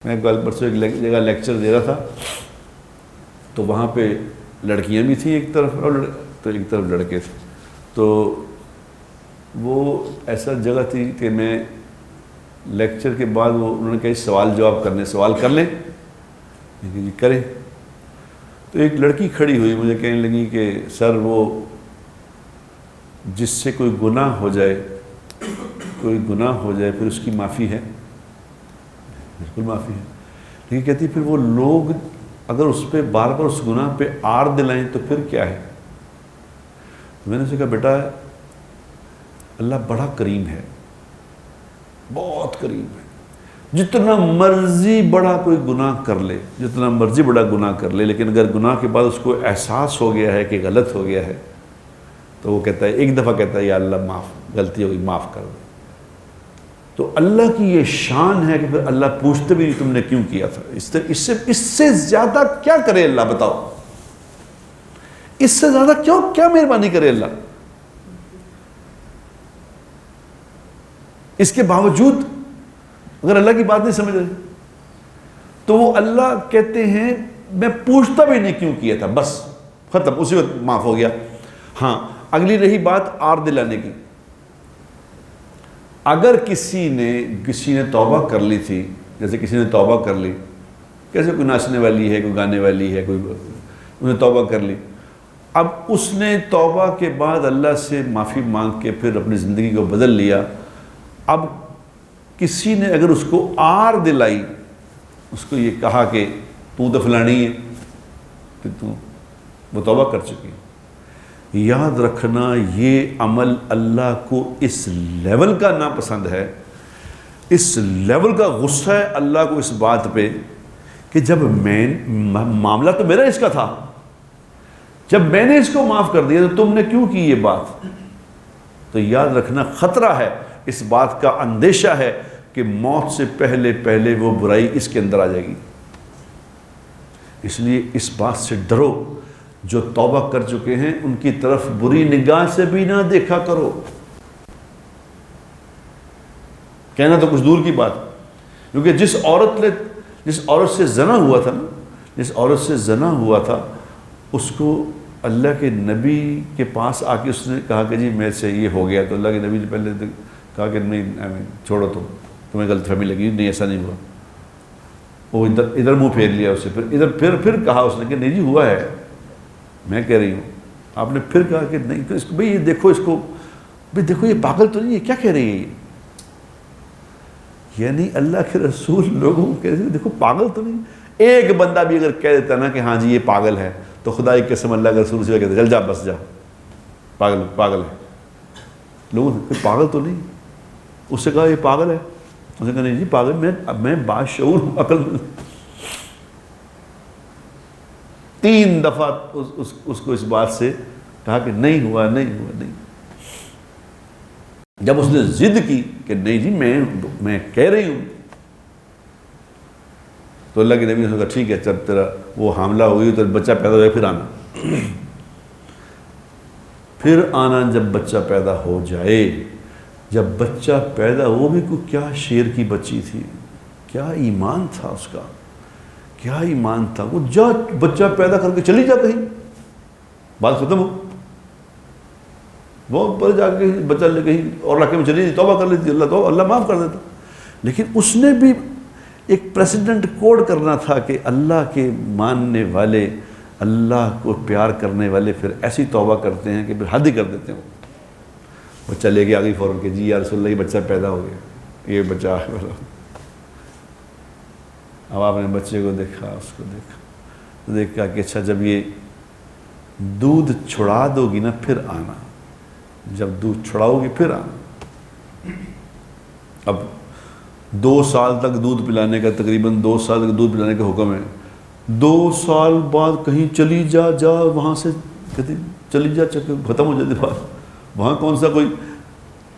میں کل پرسوں ایک جگہ لیکچر دے رہا تھا تو وہاں پہ لڑکیاں بھی تھیں ایک طرف اور تو ایک طرف لڑکے تھے. تو وہ ایسا جگہ تھی کہ میں لیکچر کے بعد انہوں نے کہا سوال جواب کرنے سوال کر لیں. جی کریں. تو ایک لڑکی کھڑی ہوئی مجھے کہنے لگی کہ سر وہ جس سے کوئی گناہ ہو جائے پھر اس کی معافی ہے؟ بالکل معافی ہے. لیکن کہتی پھر وہ لوگ اگر اس پہ بار بار اس گناہ پہ آڑ دلائیں تو پھر کیا ہے؟ میں نے اسے کہا بیٹا اللہ بڑا کریم ہے، بہت کریم ہے. جتنا مرضی بڑا کوئی گناہ کر لے لیکن اگر گناہ کے بعد اس کو احساس ہو گیا ہے کہ غلط ہو گیا ہے تو وہ کہتا ہے ایک دفعہ کہتا ہے یا اللہ معاف، غلطی ہوگی معاف کر دے. تو اللہ کی یہ شان ہے کہ پھر اللہ پوچھتے بھی نہیں تم نے کیوں کیا تھا. اس سے زیادہ کیا کرے اللہ؟ بتاؤ اس سے زیادہ کیا مہربانی کرے اللہ؟ اس کے باوجود اگر اللہ کی بات نہیں سمجھ رہے تو وہ اللہ کہتے ہیں میں پوچھتا بھی نہیں کیوں کیا تھا، بس ختم، اسی وقت معاف ہو گیا. ہاں اگلی رہی بات آڑ دلانے کی. اگر کسی نے توبہ کر لی تھی، جیسے کسی نے توبہ کر لی، کیسے کوئی ناچنے والی ہے، کوئی گانے والی ہے، انہیں توبہ کر لی. اب اس نے توبہ کے بعد اللہ سے معافی مانگ کے پھر اپنی زندگی کو بدل لیا. اب کسی نے اگر اس کو آڑ دلائی، اس کو یہ کہا کہ تو فلانی ہے، کہ وہ توبہ کر چکی ہے. یاد رکھنا یہ عمل اللہ کو اس لیول کا ناپسند ہے، اس لیول کا غصہ ہے اللہ کو اس بات پہ کہ جب معاملہ تو میرا اس کا تھا، جب میں نے اس کو معاف کر دیا تو تم نے کیوں کی یہ بات؟ تو یاد رکھنا خطرہ ہے، اس بات کا اندیشہ ہے کہ موت سے پہلے وہ برائی اس کے اندر آ جائے گی. اس لیے اس بات سے ڈرو، جو توبہ کر چکے ہیں ان کی طرف بری نگاہ سے بھی نہ دیکھا کرو. کہنا تو کچھ دور کی بات، کیونکہ جس عورت سے زنا ہوا تھا اس کو اللہ کے نبی کے پاس آ کے اس نے کہا کہ جی میرے سے یہ ہو گیا. تو اللہ کے نبی نے پہلے کہا کہ نہیں چھوڑو، تمہیں غلط فہمی لگی، نہیں ایسا نہیں ہوا. وہ ادھر منہ پھیر لیا اسے، پھر کہا اس نے کہ نہیں جی ہوا ہے، میں کہہ رہی ہوں. آپ نے پھر کہا کہ نہیں بھئی یہ دیکھو دیکھو یہ پاگل تو نہیں ہے، کیا کہہ رہی ہے؟ یعنی اللہ کے رسول لوگوں کو کہہ رہے ہیں دیکھو پاگل تو نہیں. ایک بندہ بھی اگر کہہ دیتا نا کہ ہاں جی یہ پاگل ہے تو خدا کی قسم اللہ کے رسول سے کہتے چل جا بس جا، پاگل ہے. لوگوں نے کہ پاگل تو نہیں، اس سے کہا یہ پاگل ہے، اس نے کہا نہیں جی پاگل میں باشعور ہوں، عقل مند. 3 دفعہ اس کو اس بات سے کہا کہ نہیں ہوا. جب اس نے ضد کی کہ نہیں جی میں کہہ رہی ہوں، تو اللہ کے نبی نے کہا ٹھیک ہے جب تیرا وہ حاملہ ہوئی تو بچہ پیدا ہو جائے پھر آنا جب بچہ پیدا ہو جائے. جب بچہ پیدا وہ بھی کیا شیر کی بچی تھی، کیا ایمان تھا اس کا، کیا ایمان تھا. وہ جا بچہ پیدا کر کے چلی جا کہیں، بات ختم ہو. وہ پر جا کے بچہ لے کہیں اور علاقے میں چلی جی توبہ کر لیتی، اللہ معاف کر دیتا. لیکن اس نے بھی ایک پریسیڈنٹ کوڈ کرنا تھا کہ اللہ کے ماننے والے، اللہ کو پیار کرنے والے پھر ایسی توبہ کرتے ہیں کہ پھر حد ہی کر دیتے ہیں. وہ چلے گئے آگے فوراً کہ جی یا رسول اللہ یہ بچہ پیدا ہو گیا، یہ بچہ ہے. اب آپ نے بچے کو دیکھا، اس کو دیکھا کہ اچھا جب یہ دودھ چھڑا دو گی نا پھر آنا، جب دودھ چھڑاؤ گی پھر آنا. اب 2 سال تک دودھ پلانے کا، تقریباً 2 سال تک دودھ پلانے کا حکم ہے. 2 سال بعد کہیں چلی جا وہاں سے کہتی چلی جا، ختم ہو جاتی بات. وہاں کون سا کوئی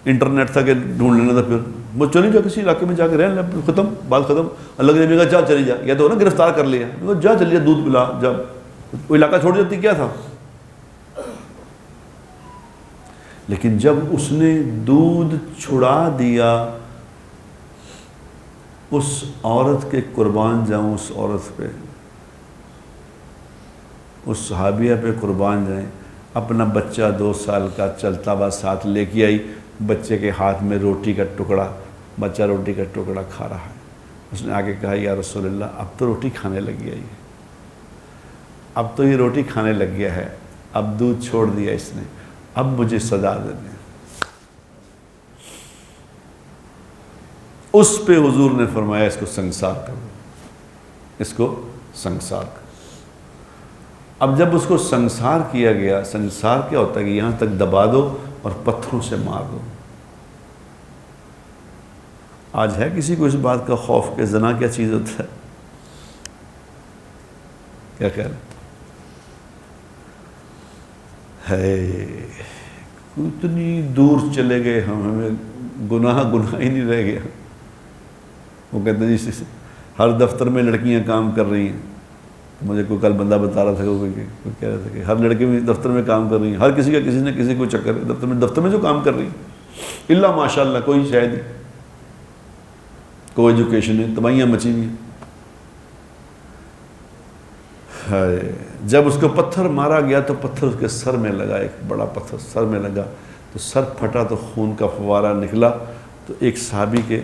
انٹرنیٹ تھا کہ ڈھونڈ لینا تھا. پھر وہ چلی جا کسی علاقے میں جا کے رہنا، ختم بات ختم. اللہ کے نبی کہا جا چلی جا، یا تو نا گرفتار کر لیا، جا چلی جا دودھ پلا. جب وہ علاقہ چھوڑ جاتی کیا تھا. لیکن جب اس نے دودھ چھڑا دیا اس عورت کے قربان جاؤں، اس عورت پہ، اس صحابیہ پہ قربان جائیں۔ اپنا بچہ 2 سال کا چلتا ہوا ساتھ لے کے آئی، بچے کے ہاتھ میں روٹی کا ٹکڑا، بچہ روٹی کا ٹکڑا کھا رہا ہے۔ اس نے آگے کہا یا رسول اللہ اب تو روٹی کھانے لگ گیا، اب تو یہ روٹی کھانے لگ گیا ہے، اب دودھ چھوڑ دیا اس نے، اب مجھے سزا دے دیں۔ اس پہ حضور نے فرمایا اس کو سنگسار کرو، اس کو سنگسار کرو۔ اب جب اس کو سنگسار کیا گیا، سنگسار کیا ہوتا ہے کہ یہاں تک دبا دو اور پتھروں سے مار دو۔ آج ہے کسی کو اس بات کا خوف کہ زنا کیا چیز ہوتا ہے؟ کیا خیال ہے؟ اتنی دور چلے گئے ہمیں گناہ ہی نہیں رہ گیا۔ وہ کہتے ہیں جی ہر دفتر میں لڑکیاں کام کر رہی ہیں، مجھے کوئی کل بندہ بتا رہا تھا، کوئی کہہ رہا تھا کہ ہر لڑکے بھی دفتر میں کام کر رہی ہیں، ہر کسی کا کسی نہ کسی کو چکر ہے دفتر میں جو کام کر رہی ہیں، اللہ ماشاء اللہ کوئی شاید نہیں، کوئی ایجوکیشن ہے، تباہیاں مچی ہوئی ہیں۔ جب اس کو پتھر مارا گیا تو پتھر اس کے سر میں لگا، ایک بڑا پتھر سر میں لگا تو سر پھٹا تو خون کا فوارہ نکلا، تو ایک صحابی کے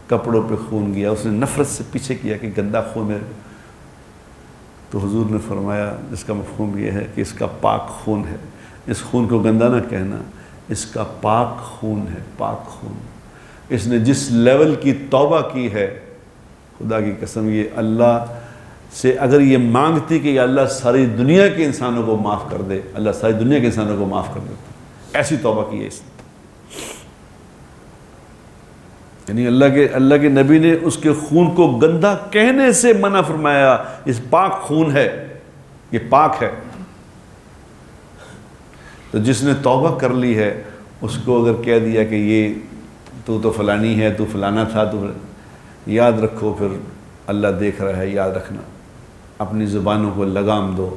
کپڑوں پہ خون گیا، اس نے نفرت سے پیچھے کیا کہ گندا خون ہے، تو حضور نے فرمایا اس کا مفہوم یہ ہے کہ اس کا پاک خون ہے، اس خون کو گندا نہ کہنا، اس کا پاک خون ہے، پاک خون۔ اس نے جس لیول کی توبہ کی ہے، خدا کی قسم یہ اللہ سے اگر یہ مانگتی کہ یا اللہ ساری دنیا کے انسانوں کو معاف کر دے، اللہ ساری دنیا کے انسانوں کو معاف کر دیتا، ایسی توبہ کی ہے اس نے۔ یعنی اللہ کے نبی نے اس کے خون کو گندا کہنے سے منع فرمایا، اس پاک خون ہے، یہ پاک ہے۔ تو جس نے توبہ کر لی ہے اس کو اگر کہہ دیا کہ یہ تو فلانی ہے، تو فلانا تھا، تو یاد رکھو پھر اللہ دیکھ رہا ہے، یاد رکھنا، اپنی زبانوں کو لگام دو۔